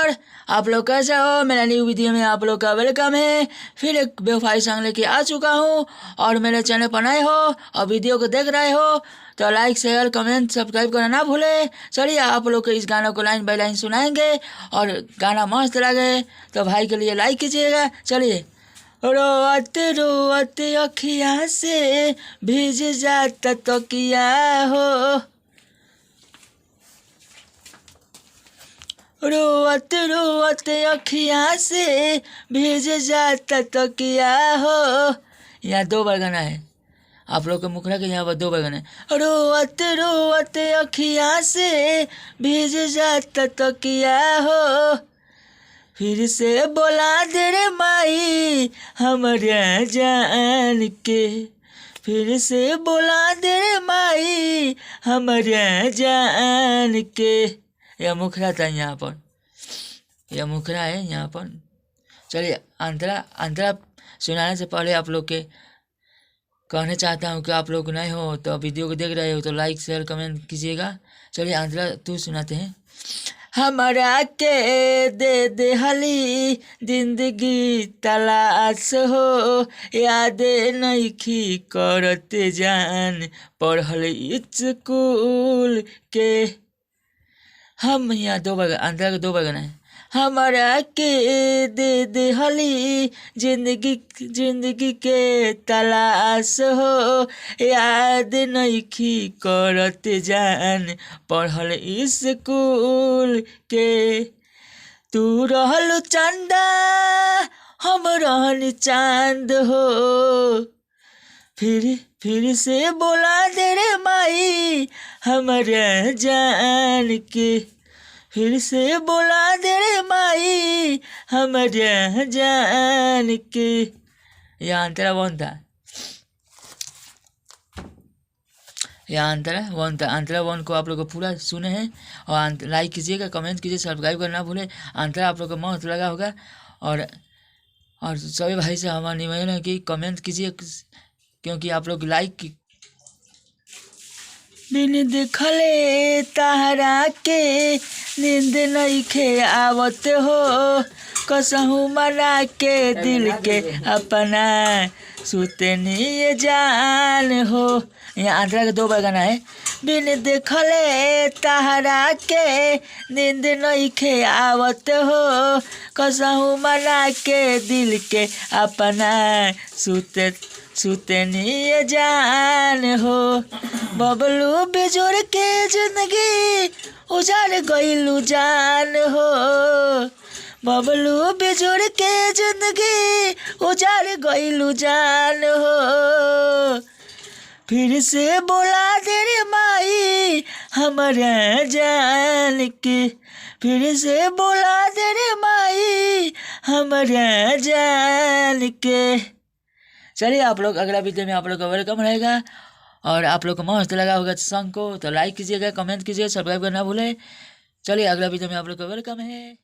नमस्कार, आप लोग कैसे हो। मेरा न्यू वीडियो में आप लोग का वेलकम है। फिर एक बेवफाई सॉन्ग लेके आ चुका हूँ और मेरे चैनल पर नए हो और वीडियो को देख रहे हो तो लाइक शेयर कमेंट सब्सक्राइब करना ना भूले। चलिए आप लोग को इस गानों को लाइन बाय लाइन सुनाएंगे और गाना मस्त लगे तो भाई के लिए लाइक कीजिएगा। चलिए। रोते रोते अखियाँ से भीज जाता तकिया हो, रोते रोते अखियाँ से भीज जाता तकिया हो। यहाँ 2 बार गाना है, आप लोग के मुखरा के यहाँ पर 2 बार गाना है। रोते रोते अखियाँ से भीज जाता तकिया हो, फिर से बोला दे रे माई हमारे जान के, फिर से बोला दे रे माई हमारे जान के। यह मुखरा था यहाँ पर, यह मुखरा है यहाँ पर। चलिए अंतरा सुनाने से पहले आप लोग के कहना चाहता हूँ कि आप लोग नए हो तो वीडियो को देख रहे हो तो लाइक शेयर कमेंट कीजिएगा। चलिए अंतरा तू सुनाते हैं। हमारा के दे हली जिंदगी तलाश हो, यादें नइखी करते जान पढ़ल स्कूल के। हम यहाँ 2 बार अंतरा के 2 बार गाना है। हमारा के दे हली जिंदगी के तलाश हो, याद नइखी करत जान पढ़ल स्कूल के। तू रहल चंदा हम रहन चांद हो, फिर से बोला दे रे माई हमारे जान के, फिर से बोला दे रे माई हमारे जान के। यह अंतरा 1 था, यह अंतरा 1 था। अंतरा 1 को आप लोग को पूरा सुने हैं और लाइक कीजिएगा कमेंट कीजिए सब्सक्राइब करना भूले। अंतरा आप लोग को मस्त लगा होगा और सभी भाई से हमारा निवेदन है कि कमेंट कीजिए क्योंकि आप लोग लाइक बिन देखले तारा के नींद नइखे आवत हो, कसहू मना के दिल के अपना सुते नहीं जान हो। यहाँ अंतरा के 2 बार गाना है। बिन देखले तारा के नींद नइखे आवत हो, कसहू मना के दिल के अपना सुते नहीं जान हो। बबलू बेजोड़ के जिंदगी उजाड़ गइलू जान हो, बबलू बेजोड़ के जिंदगी उजाड़ गइलू जान हो। फिर से बोला दे रे माई हमारे जान के, फिर से बोला दे रे माई हमारे जान के। चलिए आप लोग अगला वीडियो में आप लोग का वेलकम रहेगा और आप लोग को मस्त लगा होगा सॉन्ग को तो लाइक कीजिएगा कमेंट कीजिए सब्सक्राइब करना भूले। चलिए अगला वीडियो में आप लोग का वेलकम है।